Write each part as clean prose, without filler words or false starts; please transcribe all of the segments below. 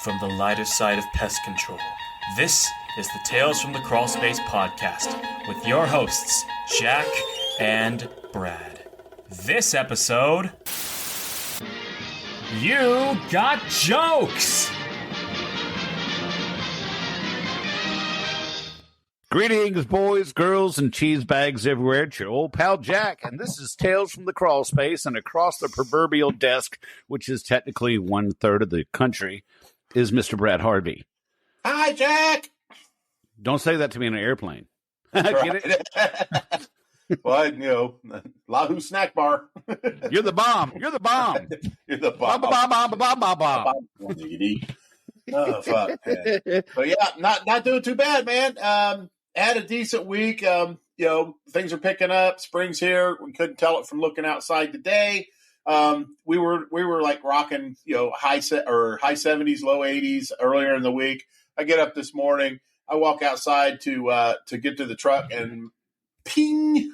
from the lighter side of pest control. This is the Tales from the Crawlspace podcast with your hosts, Jack and Brad. This episode, you got jokes! Greetings, boys, girls, and cheese bags everywhere. It's your old pal Jack, and this is Tales from the Crawlspace, and across the proverbial desk, which is technically 1/3 of the country, is Mr. Brad Harvey. Hi, Jack! Don't say that to me in an airplane. Get it? Well, Lahu snack bar. You're the bomb. You're the bomb. You're the bomb. Bomb. Oh, fuck, man. But yeah, not doing too bad, man. Had a decent week. Things are picking up. Spring's here. We couldn't tell it from looking outside today. We were like rocking, high 70s, low 80s earlier in the week. I get up this morning. I walk outside to get to the truck, and ping.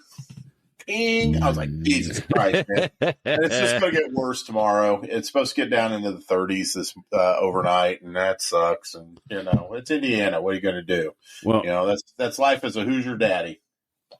I was like, Jesus Christ, man. And it's just going to get worse tomorrow. It's supposed to get down into the 30s this overnight, and that sucks. And, it's Indiana. What are you going to do? Well, that's life as a Hoosier daddy.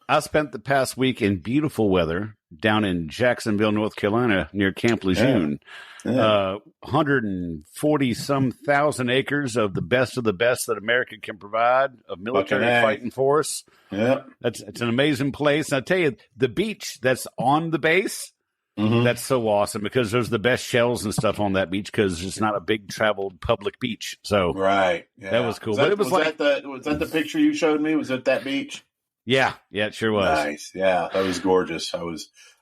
I spent the past week in beautiful weather down in Jacksonville, North Carolina, near Camp Lejeune. Yeah. 140-some thousand acres of the best that America can provide, of military fighting force. Yeah, it's an amazing place. And I tell you, the beach that's on the base, that's so awesome because there's the best shells and stuff on that beach because it's not a big traveled public beach. So right, yeah. That was cool. Was that the picture you showed me? Was it that beach? Yeah, it sure was. Nice. Yeah, that was gorgeous. I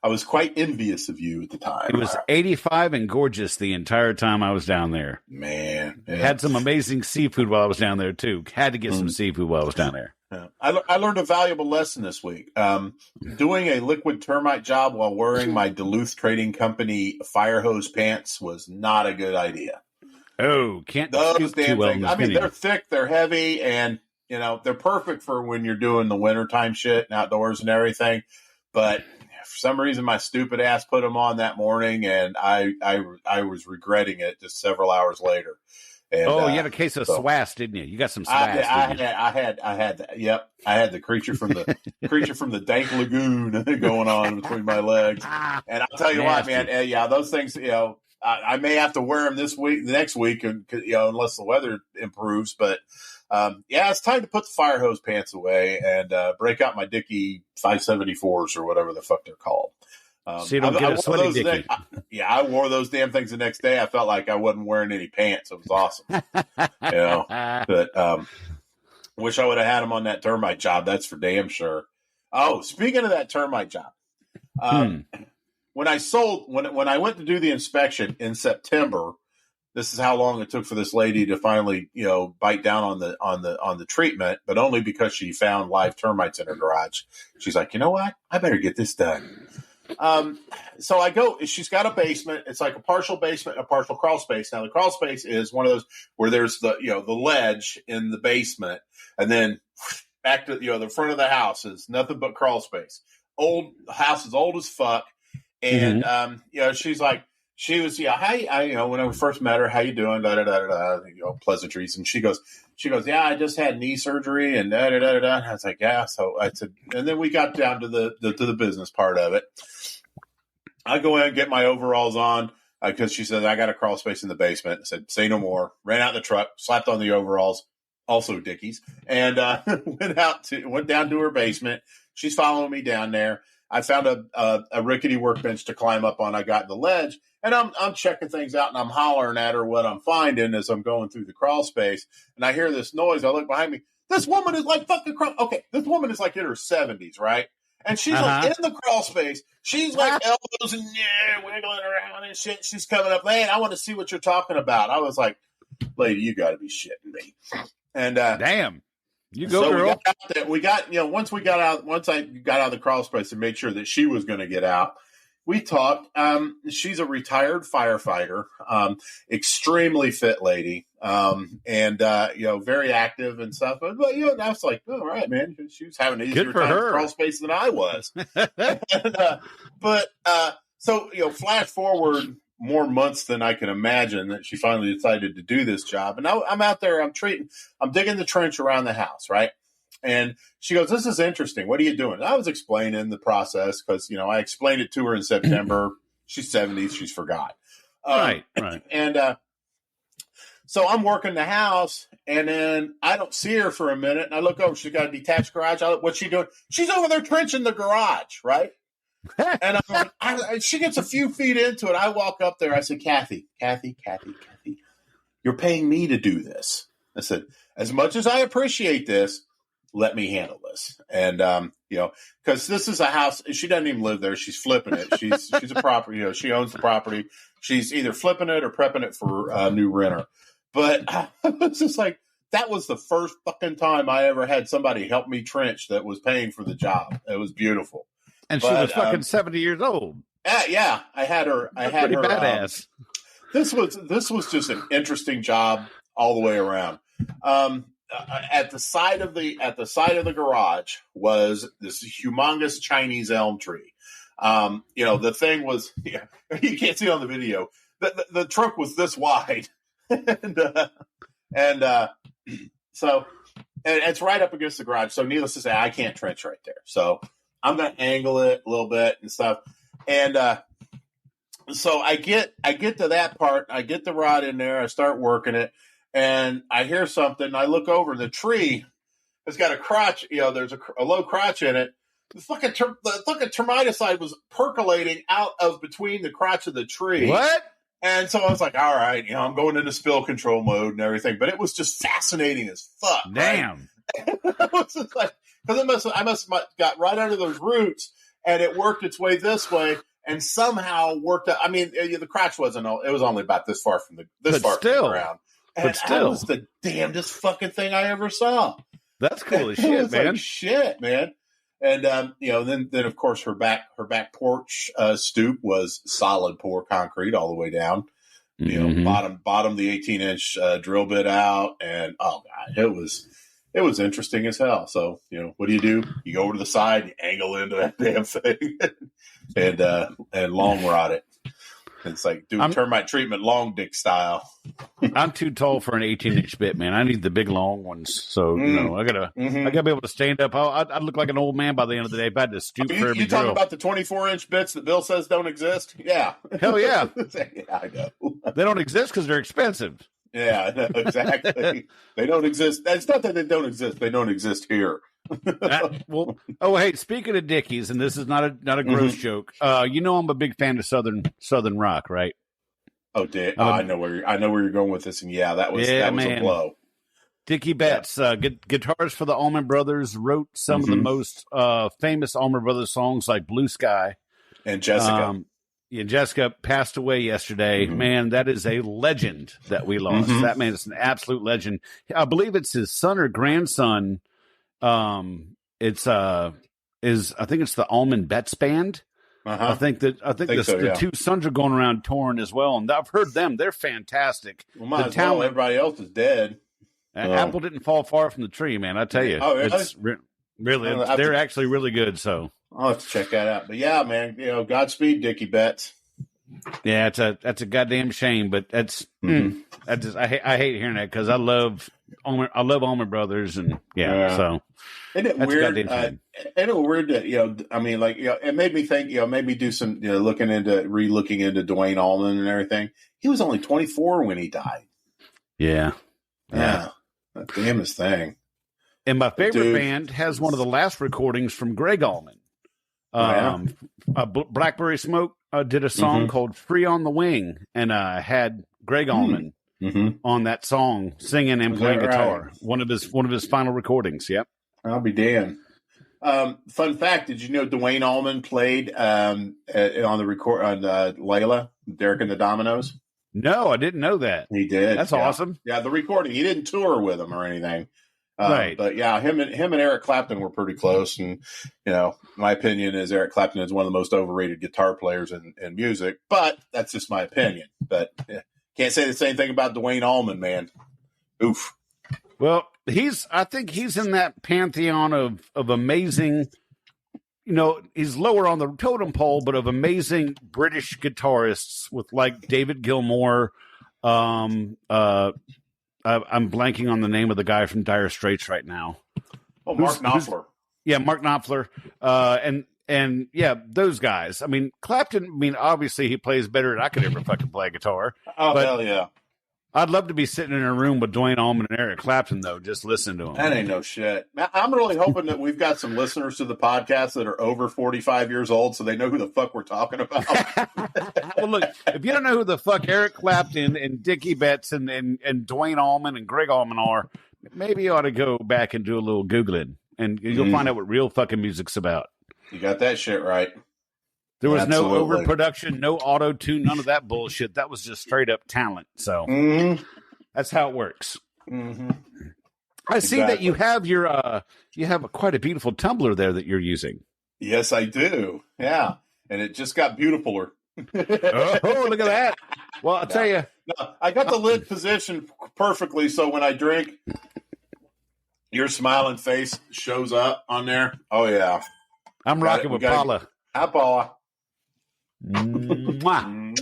was quite envious of you at the time. It was 85 and gorgeous the entire time I was down there. Man. Yeah. Had some amazing seafood while I was down there, too. Had to get some seafood while I was down there. Yeah. I learned a valuable lesson this week. Doing a liquid termite job while wearing my Duluth Trading Company fire hose pants was not a good idea. Oh, can't those damn well things. I mean, they're thick, they're heavy, and they're perfect for when you're doing the wintertime shit and outdoors and everything. But for some reason, my stupid ass put them on that morning, and I was regretting it just several hours later. And, you had a case of SWAS, didn't you? You got some SWAS. I had that. Yep, I had the creature from the dank lagoon going on between my legs. And I'll tell you what, man. Those things. I may have to wear them the next week, unless the weather improves. But it's time to put the fire hose pants away and break out my Dickie 574s or whatever the fuck they're called. So you don't get a sweaty Dickie. I wore those damn things the next day. I felt like I wasn't wearing any pants. It was awesome. But wish I would have had them on that termite job. That's for damn sure. Oh, speaking of that termite job, when I went to do the inspection in September, this is how long it took for this lady to finally, bite down on the treatment, but only because she found live termites in her garage. She's like, you know what? I better get this done. So I go. She's got a basement. It's like a partial basement, a partial crawl space. Now the crawl space is one of those where there's the ledge in the basement, and then back to the front of the house is nothing but crawl space. Old house is old as fuck, and she's like. She was, when I first met her, how you doing? Pleasantries. And she goes, yeah, I just had knee surgery and And I was like, yeah. So I said, and then we got down to the business part of it. I go in and get my overalls on because she said, I got a crawl space in the basement. I said, say no more. Ran out the truck, slapped on the overalls, also Dickies, and went down to her basement. She's following me down there. I found a rickety workbench to climb up on. I got the ledge, and I'm checking things out, and I'm hollering at her what I'm finding as I'm going through the crawl space. And I hear this noise. I look behind me. This woman is like fucking okay. This woman is like in her 70s, right? And she's like in the crawl space. She's like elbows and wiggling around and shit. She's coming up, man. I want to see what you're talking about. I was like, lady, you got to be shitting me. And damn. You go, girl. Once I got out of the crawl space and made sure that she was going to get out, we talked. She's a retired firefighter, extremely fit lady, and very active and stuff. But I was like, all right, man. She was having an easier time in crawl space than I was. So flash forward more months than I can imagine that she finally decided to do this job. And I'm out there, I'm digging the trench around the house, right? And she goes, "This is interesting. What are you doing?" And I was explaining the process because, I explained it to her in September. She's 70, she's forgot. Right. And so I'm working the house, and then I don't see her for a minute, and I look over. She's got a detached garage. What's she doing? She's over there trenching the garage, right? And she gets a few feet into it. I walk up there. I said, Kathy, you're paying me to do this. I said, as much as I appreciate this, let me handle this. And, because this is a house, she doesn't even live there. She's flipping it. She's a property, she owns the property. She's either flipping it or prepping it for a new renter. But I was just like, that was the first fucking time I ever had somebody help me trench that was paying for the job. It was beautiful. And she was fucking 70 years old. Yeah, I had her. Pretty badass. This was just an interesting job all the way around. At the side of the garage was this humongous Chinese elm tree. The thing was, you can't see it on the video. The trunk was this wide, so it's right up against the garage. So needless to say, I can't trench right there. So I'm going to angle it a little bit and stuff. And so I get to that part. I get the rod in there. I start working it. And I hear something. I look over. The tree has got a crotch. There's a low crotch in it. The fucking termiticide was percolating out of between the crotch of the tree. What? And so I was like, all right, I'm going into spill control mode and everything. But it was just fascinating as fuck. Damn. Right? I was just like, because I must have got right under those roots, and it worked its way this way, and somehow worked out. I mean, the crotch wasn't. It was only about this far from the ground. And but still, that was the damnedest fucking thing I ever saw. That's cool as shit, man. Like, shit, man. And then of course her back porch stoop was solid pour concrete all the way down. Bottom the 18-inch drill bit out, and oh god, it was interesting as hell. So what do? You go over to the side, you angle into that damn thing, and long rod it. It's like doing termite treatment long dick style. I'm too tall for an 18-inch bit, man. I need the big long ones. So I gotta be able to stand up. I'd look like an old man by the end of the day if I had to stoop for every You talking drill. about the 24-inch bits that Bill says don't exist? Yeah. Hell yeah. Yeah, I know. They don't exist because they're expensive. Yeah, I know, exactly. They don't exist. It's not that they don't exist. They don't exist here. Hey, speaking of Dickies, and this is not a gross joke. I'm a big fan of Southern rock, right? Oh, I know where you're going with this, and that was a blow. Dickie Betts, guitars for the Allman Brothers, wrote some of the most famous Allman Brothers songs like Blue Sky. And Jessica. Jessica passed away yesterday. Man, that is a legend that we lost. That man is an absolute legend. I believe it's his son or grandson. I think it's the Allman Betts Band. I think the two sons are going around touring as well, and I've heard them. They're fantastic. Well, everybody else is dead. Apple didn't fall far from the tree, man. I tell you. Oh, really? It's really, they're actually really good. So I'll have to check that out. But yeah, man, Godspeed, Dickie Betts. Yeah, that's a goddamn shame, but that's I hate hearing that because I love Allman Brothers, and so isn't it weird? Isn't it weird that it made me think, made me do some re-looking into Dwayne Allman and everything. He was only 24 when he died. Yeah. That damnest thing. And my favorite band has one of the last recordings from Greg Allman. Blackberry Smoke did a song called "Free on the Wing," and had Greg Allman on that song singing and playing guitar. Right? One of his final recordings. Yep. I'll be damned. Fun fact: did you know Dwayne Allman played on the record on Layla, Derek and the Dominoes? No, I didn't know that. He did. That's awesome. Yeah, the recording. He didn't tour with him or anything. Right. But yeah, him and Eric Clapton were pretty close. And, my opinion is Eric Clapton is one of the most overrated guitar players in music, but that's just my opinion. But can't say the same thing about Dwayne Allman, man. Oof. Well, I think he's in that pantheon of amazing he's lower on the totem pole, but of amazing British guitarists with like David Gilmour. I'm blanking on the name of the guy from Dire Straits right now. Oh, Mark Knopfler. Yeah, Mark Knopfler. And yeah, those guys. I mean, Clapton, obviously he plays better than I could ever fucking play guitar. Oh, hell yeah. I'd love to be sitting in a room with Dwayne Allman and Eric Clapton, though, just listening to them. That ain't no shit. I'm really hoping that we've got some listeners to the podcast that are over 45 years old so they know who the fuck we're talking about. Well, look, if you don't know who the fuck Eric Clapton and Dickie Betts and Dwayne Allman and Greg Allman are, maybe you ought to go back and do a little Googling, and you'll find out what real fucking music's about. You got that shit right. There was no overproduction, no auto-tune, none of that bullshit. That was just straight up talent. So that's how it works. Mm-hmm. I see that you have quite a beautiful tumbler there that you're using. Yes, I do. Yeah, and it just got beautifuler. Oh, look at that! Well, I'll tell you, I got the lid positioned perfectly, so when I drink, your smiling face shows up on there. Oh yeah, I'm rocking with Paula. Hi, Paula. Nibble on.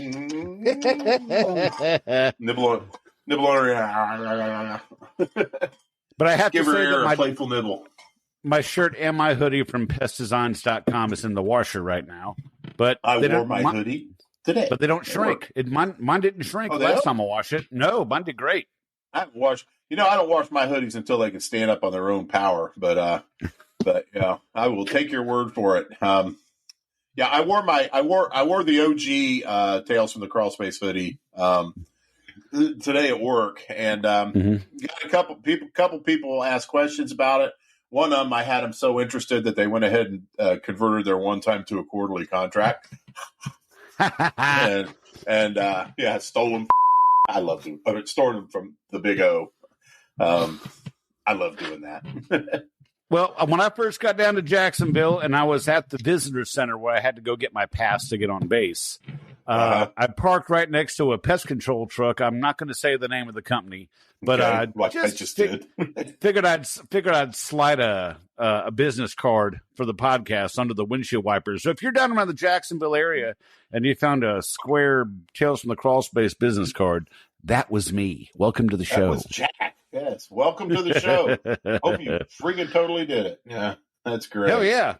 But I have Give to her say that a playful nibble. My shirt and my hoodie from pestdesigns.com is in the washer right now. But I wore my hoodie today. But they don't shrink. Mine didn't shrink last time I washed it. No, mine did great. I haven't washed. I don't wash my hoodies until they can stand up on their own power. But I will take your word for it. Yeah, I wore the OG Tales from the Crawl Space hoodie today at work, and got a couple people ask questions about it. One of them, I had them so interested that they went ahead and converted their one time to a quarterly contract, and stole them. I love doing. Stole them from the Big O. I love doing that. Well, when I first got down to Jacksonville and I was at the visitor center where I had to go get my pass to get on base, I parked right next to a pest control truck. I'm not going to say the name of the company, but I just did. figured I'd slide a business card for the podcast under the windshield wipers. So if you're down around the Jacksonville area and you found a square Tales from the Crawl Space business card, that was me. Welcome to the show. That was Jack. Yes, welcome to the show. Hope you freaking totally did it. Yeah, that's great. Hell yeah.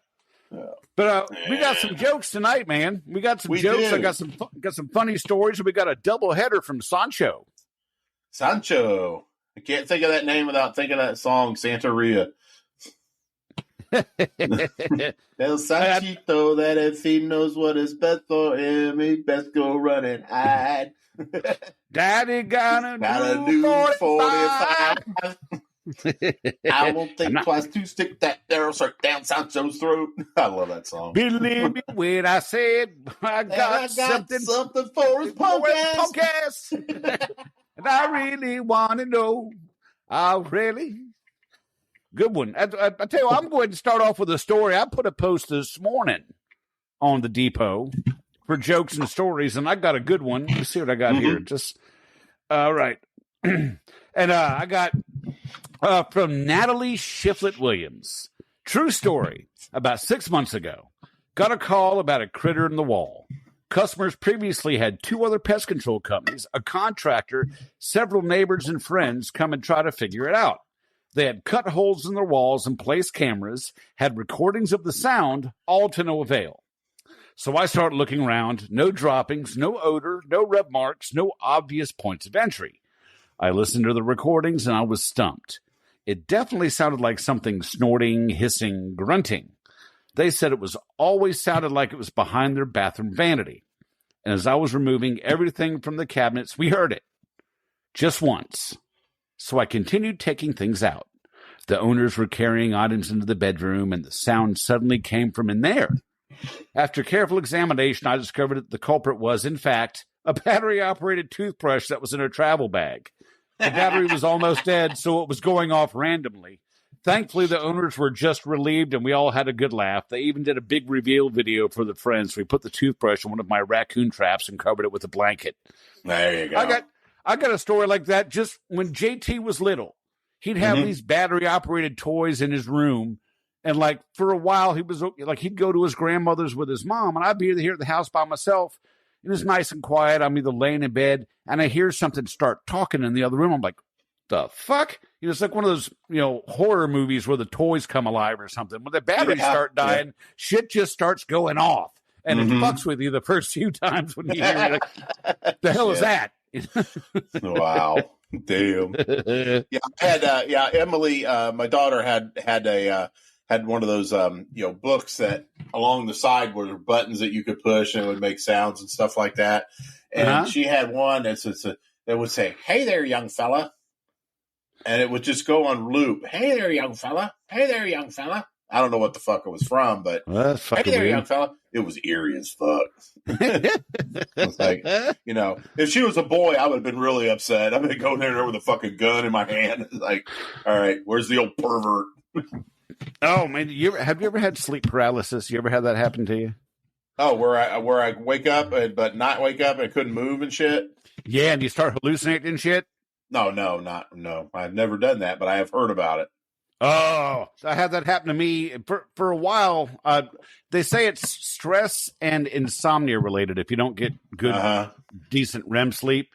But we got some jokes tonight, man. We got some jokes. Do. I got some funny stories. We got a double header from Sancho. Sancho. I can't think of that name without thinking of that song, Santeria. El Sanchito, that if he knows what is best for him, he best go run and hide. Daddy got a new 45. I won't think twice to stick that arrow down Sancho's throat. I love that song. Believe me when I said I got something for his punk ass. And I really want to know. Good one. I tell you what, I'm going to start off with a story. I put a post this morning on the Depot for jokes and stories, and I got a good one. Let's see what I got here. Just all right. And I got from Natalie Shiflett Williams. True story. About 6 months ago, got a call about a critter in the wall. Customers previously had 2 other pest control companies, a contractor, several neighbors and friends come and try to figure it out. They had cut holes in their walls and placed cameras, had recordings of the sound, all to no avail. So I started looking around. No droppings, no odor, no rub marks, no obvious points of entry. I listened to the recordings and I was stumped. It definitely sounded like something snorting, hissing, grunting. They said it was always sounded like it was behind their bathroom vanity. And as I was removing everything from the cabinets, we heard it. Just once. So I continued taking things out. The owners were carrying items into the bedroom, and the sound suddenly came from in there. After careful examination, I discovered that the culprit was, in fact, a battery-operated toothbrush that was in a travel bag. The battery was almost dead, so it was going off randomly. Thankfully, the owners were just relieved, and we all had a good laugh. They even did a big reveal video for the friends. We put the toothbrush in one of my raccoon traps and covered it with a blanket. There you go. I got a story like that just when JT was little. He'd have these battery-operated toys in his room, And like for a while, he was like, he'd go to his grandmother's with his mom, and I'd be here at the house by myself. It was nice and quiet. I'm either laying in bed and I hear something start talking in the other room. I'm like, the fuck? It's like one of those, horror movies where the toys come alive or something. When the batteries start dying, shit just starts going off. And it fucks with you the first few times when you hear it. Like, the hell is that? Wow. Damn. Yeah, I had Emily, my daughter had one of those books that along the side were buttons that you could push and it would make sounds and stuff like that. And she had one that would say, "Hey there, young fella," and it would just go on loop. "Hey there, young fella. Hey there, young fella." I don't know what the fuck it was from, but "Hey there, young fella." It was eerie as fuck. It's like, if she was a boy, I would have been really upset. I'm going to go there with a fucking gun in my hand. It's like, all right, where's the old pervert? Oh man, have you ever had sleep paralysis? You ever had that happen to you? Oh, where I wake up but not wake up and I couldn't move and shit. Yeah, and you start hallucinating and shit. No. I've never done that, but I have heard about it. Oh, I had that happen to me for a while. They say it's stress and insomnia related if you don't get good, decent REM sleep.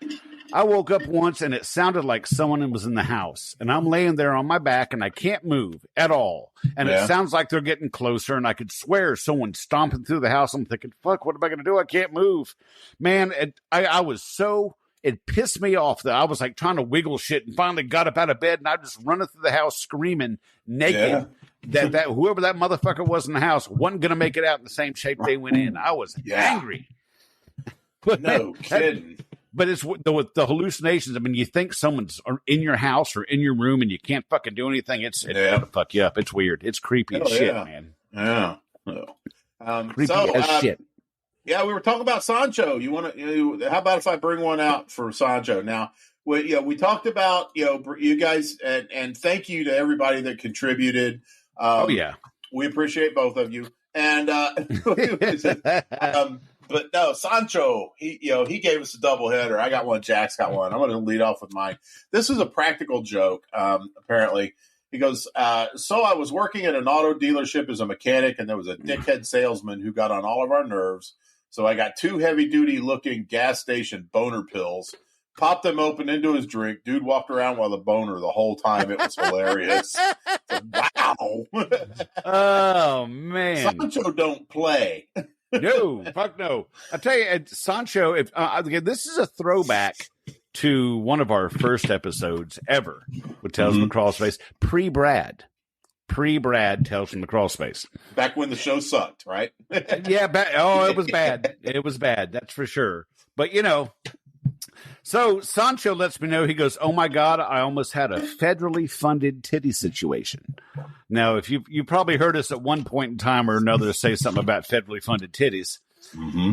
I woke up once and it sounded like someone was in the house, and I'm laying there on my back and I can't move at all. And it sounds like they're getting closer, and I could swear someone's stomping through the house. I'm thinking, fuck, what am I going to do? I can't move. Man, I was so... It pissed me off that I was like trying to wiggle shit and finally got up out of bed and I just running through the house screaming naked that whoever that motherfucker was in the house wasn't going to make it out in the same shape they went in. I was angry. But no kidding. But it's with the hallucinations. I mean, you think someone's in your house or in your room and you can't fucking do anything. It's going to fuck you up. It's weird. It's creepy as shit, man. Yeah. Creepy as shit. Yeah, we were talking about Sancho. How about if I bring one out for Sancho? Now, we talked about, you guys, and thank you to everybody that contributed. We appreciate both of you. And, but no, Sancho, he gave us a double header. I got one. Jack's got one. I'm going to lead off with mine. This is a practical joke. Apparently he goes, so I was working at an auto dealership as a mechanic, and there was a dickhead salesman who got on all of our nerves. So I got 2 heavy-duty looking gas station boner pills, popped them open into his drink. Dude walked around with a boner the whole time. It was hilarious. Wow. Oh, man. Sancho don't play. No, fuck no. I tell you, Sancho, this is a throwback to one of our first episodes ever with Tales from the Crawl Space, pre-Brad Tales from the Crawl Space. Back when the show sucked, right? Yeah. It was bad. It was bad. That's for sure. But, so Sancho lets me know, he goes, "Oh my God, I almost had a federally funded titty situation." Now, if you probably heard us at one point in time or another say something about federally funded titties.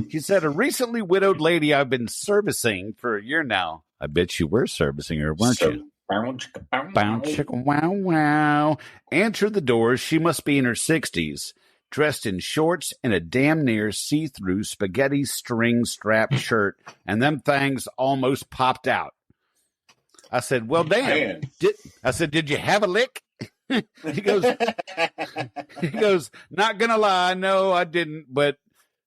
He said, "A recently widowed lady I've been servicing for a year now." I bet you were servicing her, weren't you? Bow chicka wow wow. Answered the door. She must be in her 60s, dressed in shorts and a damn near see-through spaghetti string strap shirt, and them things almost popped out. I said, "Well, damn." Did you have a lick? He goes, "Not gonna lie, no, I didn't, but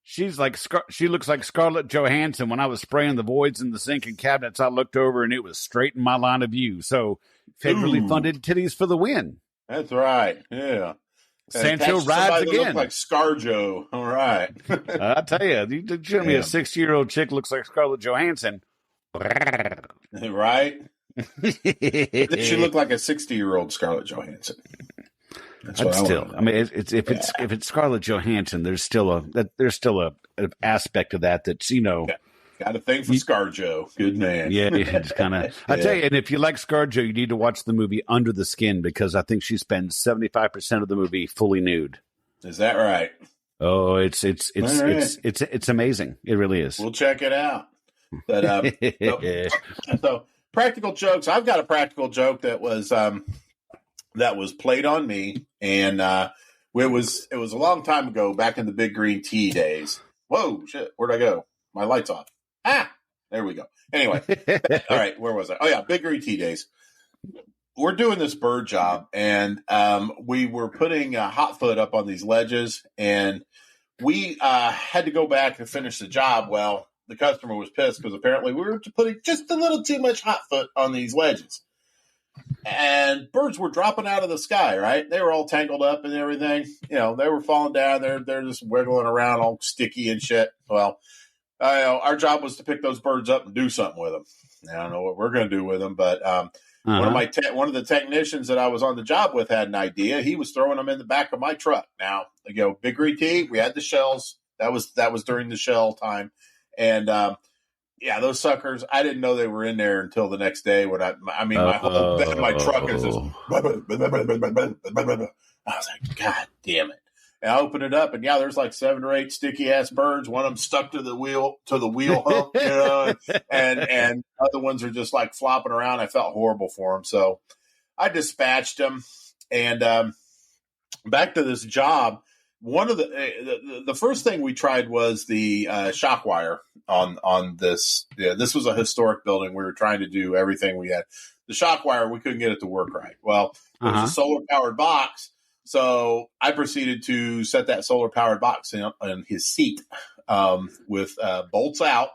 she looks like Scarlett Johansson. When I was spraying the voids in the sink and cabinets, I looked over and it was straight in my line of view." So federally funded titties for the win. That's right. Yeah. Sancho rides again. Look like ScarJo. All right. I tell you show me a 60-year-old chick looks like Scarlett Johansson. Right? She looked like a 60-year-old Scarlett Johansson. I mean, if it's Scarlett Johansson, there's still an aspect of that's got a thing for ScarJo. Good man. Yeah, it's kind of. I tell you, and if you like ScarJo, you need to watch the movie Under the Skin, because I think she spends 75% of the movie fully nude. Is that right? Oh, it's amazing. It really is. We'll check it out. But so practical jokes. I've got a practical joke that was played on me, and it was a long time ago, back in the Big Green Tea days. Whoa, shit! Where'd I go? My light's off. There we go. Anyway, all right, where was I? Oh yeah, Big Green Tea days. we're doing this bird job, and we were putting hot foot up on these ledges, and we had to go back and finish the job. Well, the customer was pissed because apparently we were putting just a little too much hot foot on these ledges. And birds were dropping out of the sky, right? They were all tangled up and everything. You know, they were falling down. They're just wiggling around all sticky and shit. Well, our job was to pick those birds up and do something with them. I don't know what we're going to do with them, but one of the technicians that I was on the job with had an idea. He was throwing them in the back of my truck. Now, Big Green Tea, we had the shells. That was during the shell time. And yeah, those suckers, I didn't know they were in there until the next day when my whole bed in my truck is just I was like, God damn it. And I opened it up, and yeah, there's like 7 or 8 sticky ass birds. One of them stuck to the wheel hump, you know, and other ones are just like flopping around. I felt horrible for them, so I dispatched them. And back to this job, one of the first thing we tried was the shock wire on this. Yeah, this was a historic building. We were trying to do everything we had. The shock wire, we couldn't get it to work right. Well, it was a solar powered box. So I proceeded to set that solar-powered box in his seat with bolts out,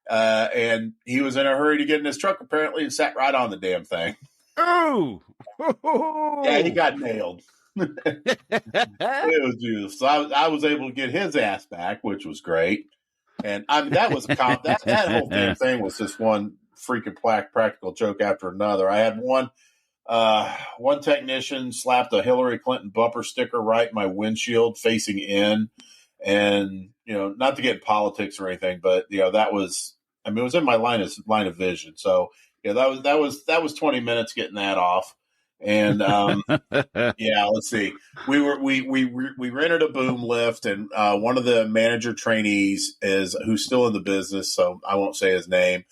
and he was in a hurry to get in his truck, apparently, and sat right on the damn thing. Oh! Yeah, he got nailed. It was beautiful. So I was able to get his ass back, which was great. And I mean, that was that whole damn thing was just one freaking practical joke after another. I had one technician slapped a Hillary Clinton bumper sticker right in my windshield facing in, and not to get in politics or anything, but that was, it was in my line of vision. So that was 20 minutes getting that off. And yeah, let's see. We rented a boom lift, and one of the manager trainees who's still in the business, so I won't say his name.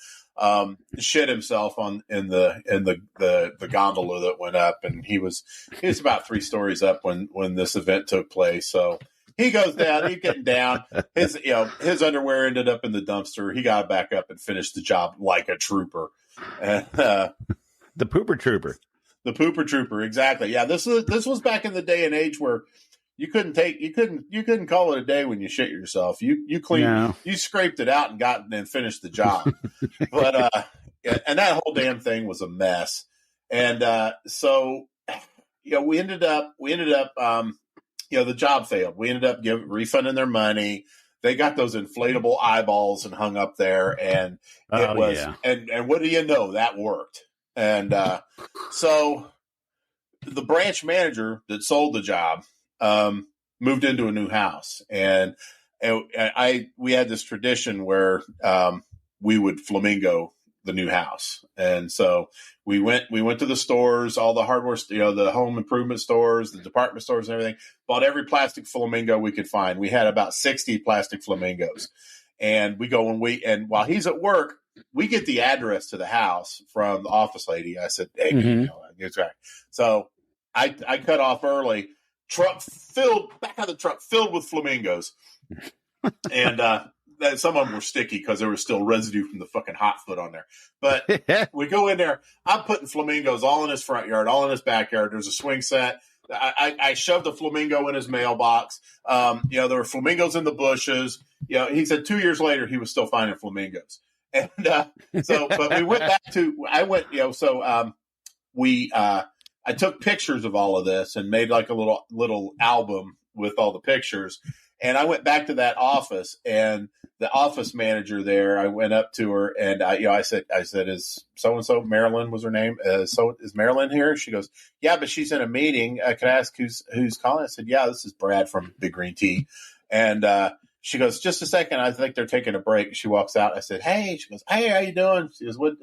Shit himself in the gondola that went up, and he was about 3 stories up when this event took place. So he goes down, he's getting down. His underwear ended up in the dumpster. He got back up and finished the job like a trooper. And, the pooper trooper. The pooper trooper, exactly. Yeah, this was back in the day and age where you couldn't call it a day when you shit yourself. You cleaned, no. You scraped it out and finished the job. But and that whole damn thing was a mess. And so we ended up the job failed. We ended up refunding their money. They got those inflatable eyeballs and hung up there, and it was and what do you know, that worked. And so the branch manager that sold the job moved into a new house, and we had this tradition where we would flamingo the new house. And so we went to the stores, all the hardware, the home improvement stores, the department stores and everything, bought every plastic flamingo we could find. We had about 60 plastic flamingos, and we go and while he's at work, we get the address to the house from the office lady. I said, hey, so I cut off early, back of the truck filled with flamingos. And some of them were sticky because there was still residue from the fucking hot foot on there. But we go in there. I'm putting flamingos all in his front yard, all in his backyard. There's a swing set. I shoved a flamingo in his mailbox. There were flamingos in the bushes. He said 2 years later he was still finding flamingos. And but we went back to, I took pictures of all of this and made like a little album with all the pictures. And I went back to that office, and the office manager there, I went up to her and I said, is so-and-so, Marilyn was her name. So is Marilyn here? She goes, yeah, but she's in a meeting. Can I ask who's calling? I said, yeah, this is Brad from Big Green Tea. And, she goes, just a second. I think they're taking a break. She walks out. I said, hey. She goes, hey, how you doing? She goes, what?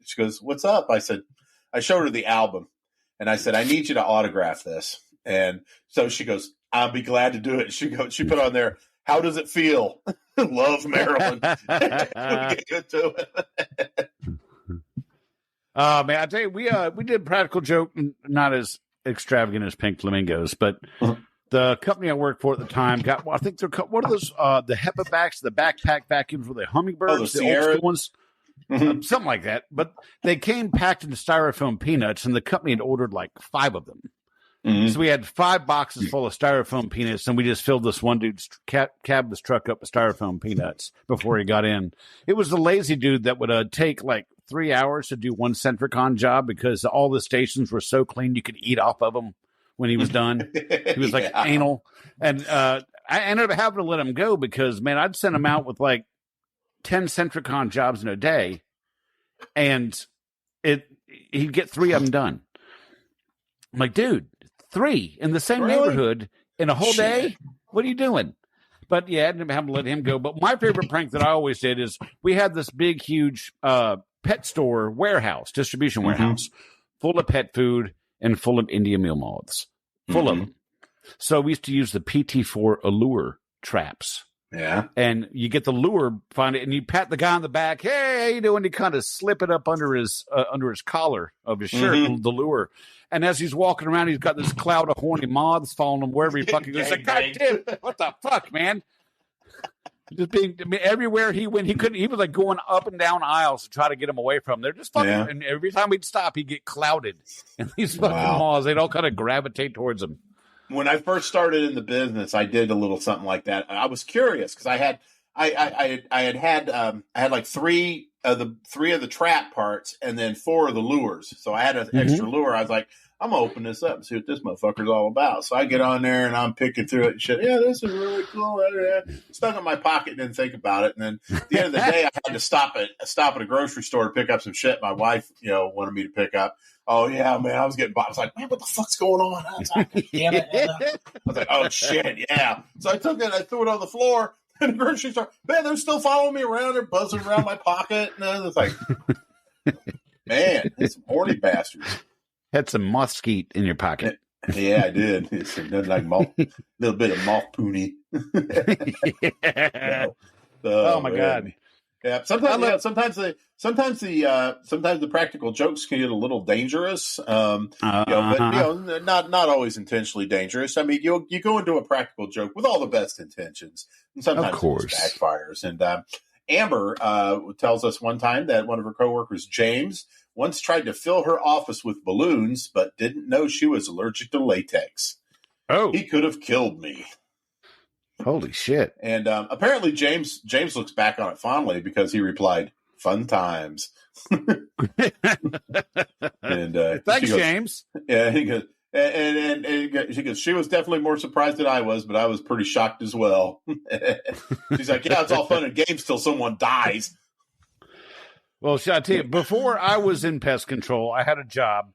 She goes, what's up? I said, I showed her the album, and I said, I need you to autograph this. And so she goes, I'll be glad to do it. She put on there, how does it feel? Love, Maryland. We get good to it. Man, I tell you, we did a practical joke, not as extravagant as pink flamingos, but the company I worked for at the time got, I think they're, what are those, the HEPA backs, the backpack vacuums with the hummingbirds, the old school ones? something like that. But they came packed into styrofoam peanuts, and the company had ordered like 5 of them. Mm-hmm. So we had 5 boxes full of styrofoam peanuts, and we just filled this one dude's cab his truck up with styrofoam peanuts before he got in. It was the lazy dude that would take like 3 hours to do one Centricon job because all the stations were so clean you could eat off of them when he was done. He was like anal. And I ended up having to let him go because, man, I'd send him out with like 10 Centricon jobs in a day, and he'd get 3 of them done. I'm like, dude, 3 in the same neighborhood in a whole day? What are you doing? But yeah, I didn't have to let him go. But my favorite prank that I always did is we had this big, huge pet store warehouse, distribution warehouse, full of pet food and full of Indian meal moths, full of them. So we used to use the PT4 allure traps. Yeah. And you get the lure, find it, and you pat the guy on the back. Hey, how you doing? You kind of slip it up under his collar of his shirt, the lure. And as he's walking around, he's got this cloud of horny moths following him wherever he fucking goes. Like, God damn, what the fuck, man? Just everywhere he went, he was like going up and down aisles to try to get him away from them. They're just fucking, and every time he'd stop, he'd get clouded. And these fucking moths, they'd all kind of gravitate towards him. When I first started in the business, I did a little something like that. I was curious because I had like 3 of the trap parts and then 4 of the lures. So I had an extra lure. I was like, I'm gonna open this up and see what this motherfucker's all about. So I get on there and I'm picking through it and shit. Yeah, this is really cool. Stuck it in my pocket, didn't think about it. And then at the end of the day, I had to stop at a grocery store to pick up some shit my wife, wanted me to pick up. Oh yeah, man, I was getting bothered. I was like, man, what the fuck's going on? I was like, damn it. I was like, oh shit, yeah. So I took it, I threw it on the floor in the grocery store. Man, they're still following me around. They're buzzing around my pocket. And I was like, man, it's some horny bastards. Had some moth skeet in your pocket. Yeah, I did. It's like little bit of moth poony. Oh my God. Yeah, sometimes the practical jokes can get a little dangerous. But not always intentionally dangerous. I mean, you go into a practical joke with all the best intentions, and sometimes of course it just backfires. And Amber tells us one time that one of her coworkers, James, once tried to fill her office with balloons, but didn't know she was allergic to latex. Oh, he could have killed me. Holy shit. And apparently James looks back on it fondly because he replied, fun times. And thanks, James. Yeah, he goes, and she goes, she was definitely more surprised than I was, but I was pretty shocked as well. She's like, yeah, it's all fun and games till someone dies. Well, I tell you, before I was in pest control, I had a job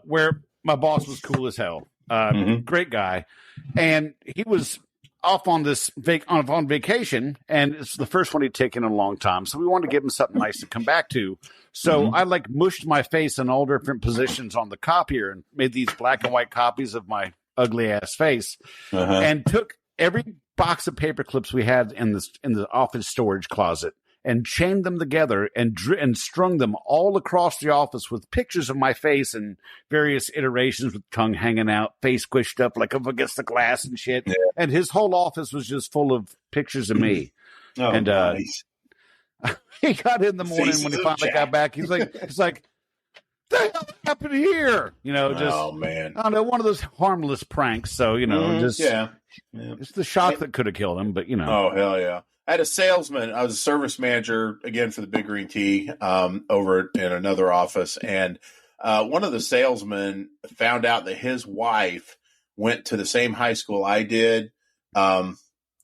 where my boss was cool as hell. Great guy. And he was off on this on vacation, and it's the first one he'd taken in a long time. So we wanted to give him something nice to come back to. So I like mushed my face in all different positions on the copier and made these black and white copies of my ugly ass face, and took every box of paper clips we had in the office storage closet and chained them together and strung them all across the office with pictures of my face and various iterations with tongue hanging out, face squished up like up against the glass and shit. Yeah. And his whole office was just full of pictures of me. Oh, and nice. He got in the morning when he finally got back. He's like, what the hell happened here? Oh man. I don't know, one of those harmless pranks. So, it's the shock that could have killed him, but Oh, hell yeah. I had a salesman. I was a service manager, again, for the Big Green Tea over in another office. And one of the salesmen found out that his wife went to the same high school I did at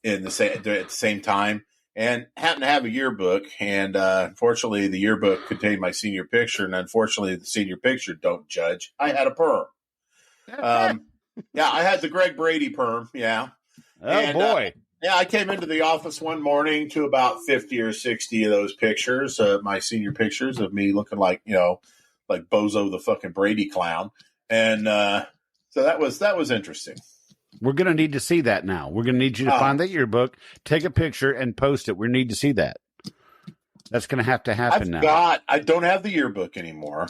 the same time and happened to have a yearbook. And unfortunately, the yearbook contained my senior picture. And unfortunately, the senior picture don't judge. I had a perm. Yeah, I had the Greg Brady perm. Yeah. Oh, boy. Yeah, I came into the office one morning to about 50 or 60 of those pictures, my senior pictures of me looking like Bozo the fucking Brady clown. And so that was interesting. We're going to need to see that now. We're going to need you to find that yearbook, take a picture, and post it. We need to see that. That's going to have to happen now. I don't have the yearbook anymore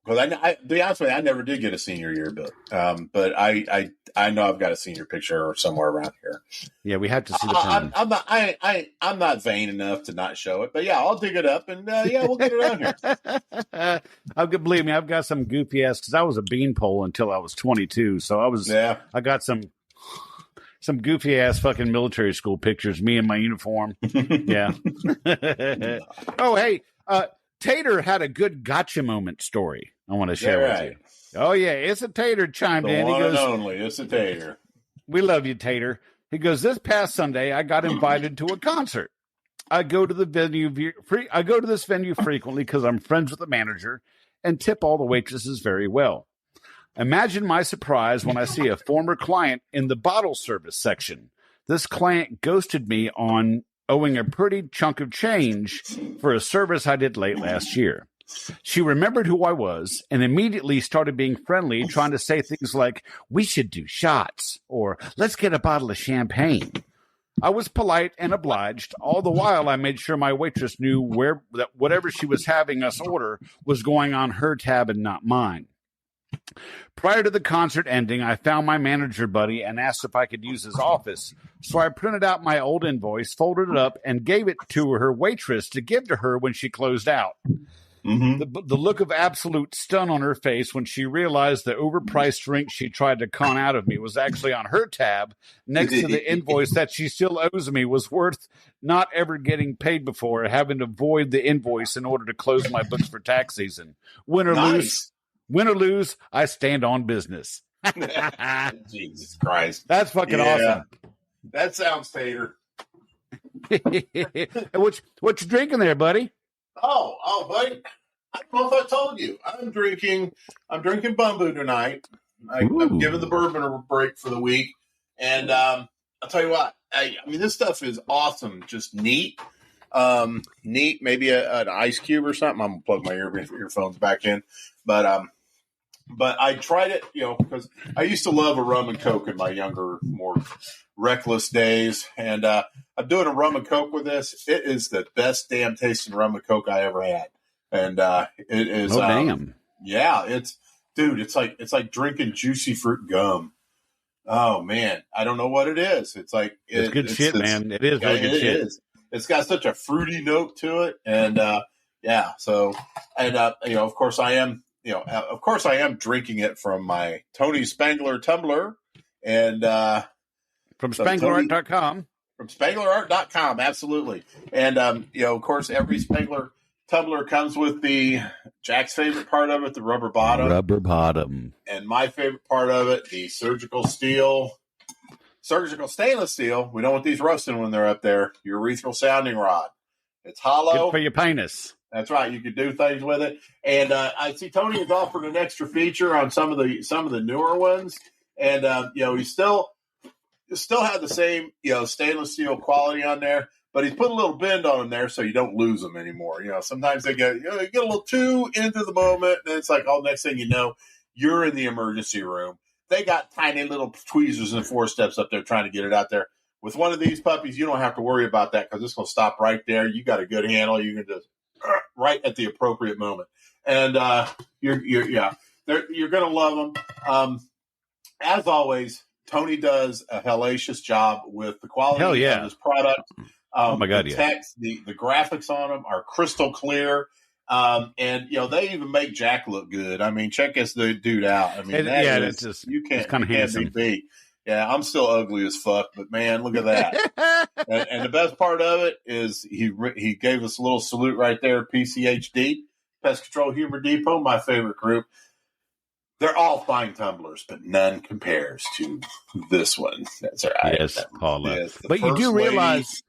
Because to be honest with you, I never did get a senior yearbook. But I know I've got a senior picture somewhere around here. Yeah, we have to see the prom. I'm not vain enough to not show it, but yeah, I'll dig it up and we'll get it on here. Believe me, I've got some goofy ass because I was a beanpole until I was 22. So I got some goofy ass fucking military school pictures, me in my uniform. Yeah. Oh, hey, Tater had a good gotcha moment story I want to share with you. Oh, yeah. It's a Tater chimed in. He goes, only. It's a Tater. We love you, Tater. He goes, this past Sunday, I got invited to a concert. I go to this venue frequently because I'm friends with the manager and tip all the waitresses very well. Imagine my surprise when I see a former client in the bottle service section. This client ghosted me on owing a pretty chunk of change for a service I did late last year. She remembered who I was and immediately started being friendly, trying to say things like, we should do shots, or let's get a bottle of champagne. I was polite and obliged. All the while, I made sure my waitress knew that whatever she was having us order was going on her tab and not mine. Prior to the concert ending, I found my manager buddy and asked if I could use his office. So I printed out my old invoice, folded it up, and gave it to her waitress to give to her when she closed out. Mm-hmm. The look of absolute stun on her face when she realized the overpriced drink she tried to con out of me was actually on her tab next to the invoice that she still owes me was worth not ever getting paid before, having to void the invoice in order to close my books for tax season. Win or lose, I stand on business. Jesus Christ. That's fucking awesome. That sounds Tater. What you drinking there, buddy? Oh, buddy. I don't know if I told you. I'm drinking Bumbu tonight. I'm giving the bourbon a break for the week. And I'll tell you what, I mean, this stuff is awesome. Just neat. Neat. Maybe an ice cube or something. I'm going to plug my earphones back in. But I tried it, because I used to love a rum and Coke in my younger, more reckless days. And I'm doing a rum and Coke with this. It is the best damn tasting rum and Coke I ever had. And it is. Oh, damn. Yeah, it's like drinking juicy fruit gum. Oh, man. I don't know what it is. It's like. It's good shit, man. It is really good shit. It's got such a fruity note to it. And yeah, so, and, of course I am. Of course, I am drinking it from my Tony Spangler tumbler and from SpanglerArt.com. From SpanglerArt.com, absolutely. And of course, every Spangler tumbler comes with Jack's favorite part of it, the rubber bottom. Rubber bottom. And my favorite part of it, the surgical stainless steel. We don't want these rusting when they're up there. Urethral sounding rod. It's hollow. Good for your penis. That's right. You could do things with it. And I see Tony has offered an extra feature on some of the newer ones. And, he still had the same, stainless steel quality on there, but he's put a little bend on them there so you don't lose them anymore. Sometimes they get a little too into the moment. And it's like, next thing you know, you're in the emergency room. They got tiny little tweezers and forceps up there trying to get it out there. With one of these puppies, you don't have to worry about that because it's going to stop right there. You got a good handle. You can just right at the appropriate moment. And you're going to love them. As always, Tony does a hellacious job with the quality of his product. Oh my God, the text, the graphics on them are crystal clear. And they even make Jack look good. I mean, check this dude out. I mean, you can't be beat. Yeah, I'm still ugly as fuck, but man, look at that. and the best part of it is he gave us a little salute right there, PCHD, Pest Control Humor Depot, my favorite group. They're all fine tumblers, but none compares to this one. That's right. Yes, Paula. Yes, but you do realize...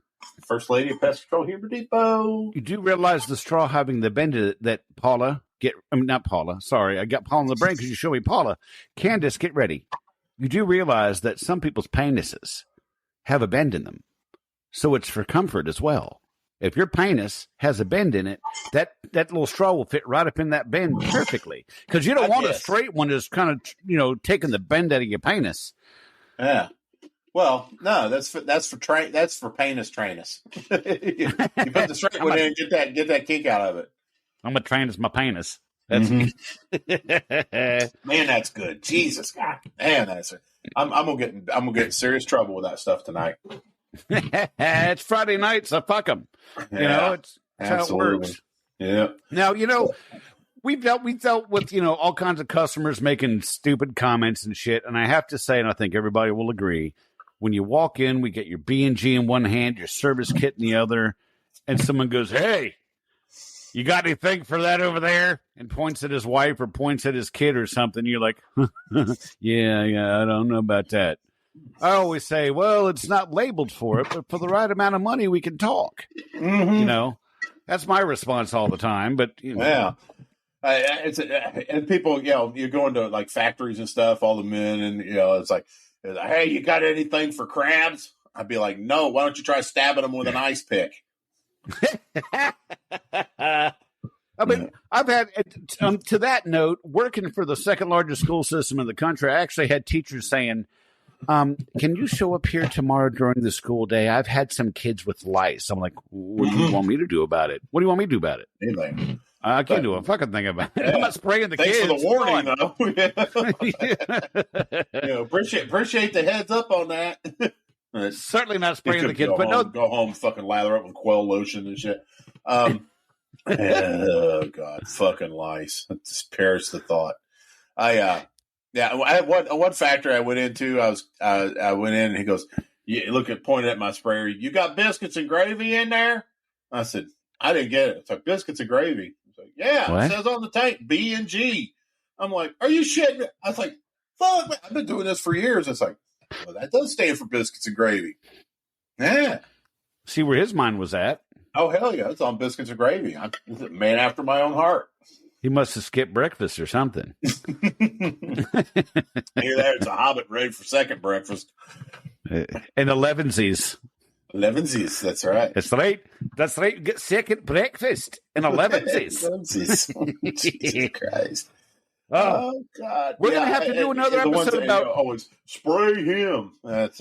First lady of Pest Control Humor Depot. You do realize the straw having the bend in it that Paula... not Paula. Sorry, I got Paula in the brain because you showed me Paula. Candace, get ready. You do realize that some people's penises have a bend in them. So it's for comfort as well. If your penis has a bend in it, that little straw will fit right up in that bend perfectly. Because you don't want a straight one that's kind of, taking the bend out of your penis. Yeah. Well, no, that's for penis trainus. You put the straight one in and get that kink out of it. I'm going to train as my penis. That's man, that's good. Jesus, God, man, that's it. I'm gonna get in serious trouble with that stuff tonight. It's Friday night, so fuck them. Yeah, It's how it works. Yeah. Now, we dealt with, all kinds of customers making stupid comments and shit. And I have to say, and I think everybody will agree, when you walk in, we get your B&G in one hand, your service kit in the other, and someone goes, "Hey, you got anything for that over there?" And points at his wife or points at his kid or something. You're like, yeah, I don't know about that. I always say, well, it's not labeled for it, but for the right amount of money, we can talk. Mm-hmm. That's my response all the time. But yeah, and people, you go into like factories and stuff, all the men, and it's like, "Hey, you got anything for crabs?" I'd be like, "No. Why don't you try stabbing them with an ice pick?" I mean, I've had, to that note, working for the second largest school system in the country, I actually had teachers saying, "Can you show up here tomorrow during the school day? I've had some kids with lice." I'm like, "What do you want me to do about it? What do you want me to do about it?" Anything. I can't do a fucking thing about it. I'm not spraying the Thanks kids. for the warning, though. Appreciate the heads up on that. Certainly not spraying the kids, but go home, fucking lather up with Quell lotion and shit. Oh God, fucking lice! It just perished the thought. I had one factory I went into. I went in and he goes, pointed at my sprayer. "You got biscuits and gravy in there?" I said, "I didn't get it." It's like, "Biscuits and gravy." It's like, "Yeah, what? It says on the tank B&G." I'm like, "Are you shitting?" I was like, "Fuck, man, I've been doing this for years." It's like, well, that does stand for biscuits and gravy. Yeah. See where his mind was at. Oh, hell yeah. It's on biscuits and gravy. I'm a man after my own heart. He must have skipped breakfast or something. Here, it's a hobbit ready for second breakfast. And 11sies. 11sies, that's right. That's right. Get second breakfast in 11sies. 11sies. Jesus Christ. Oh God! We're gonna have to do another episode about always spray him. That's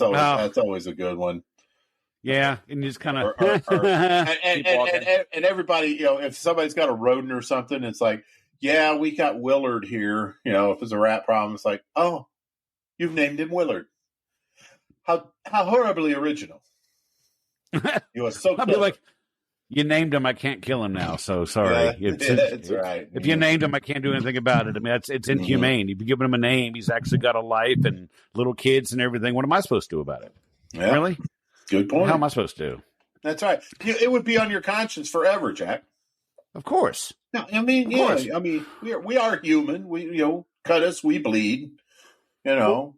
always a good one. Yeah, and you just kind of and everybody, if somebody's got a rodent or something, it's like, "Yeah, we got Willard here." If it's a rat problem, it's like, "Oh, you've named him Willard. How horribly original." You are so. I'll be like, "You named him. I can't kill him now. So sorry." That's right. If you named him, I can't do anything about it. I mean, it's inhumane. If you give him a name, he's actually got a life and little kids and everything. What am I supposed to do about it? Yeah. Really? Good point. How am I supposed to? That's right. It would be on your conscience forever, Jack. Of course. No, I mean, we are human. We, cut us, we bleed. Wrong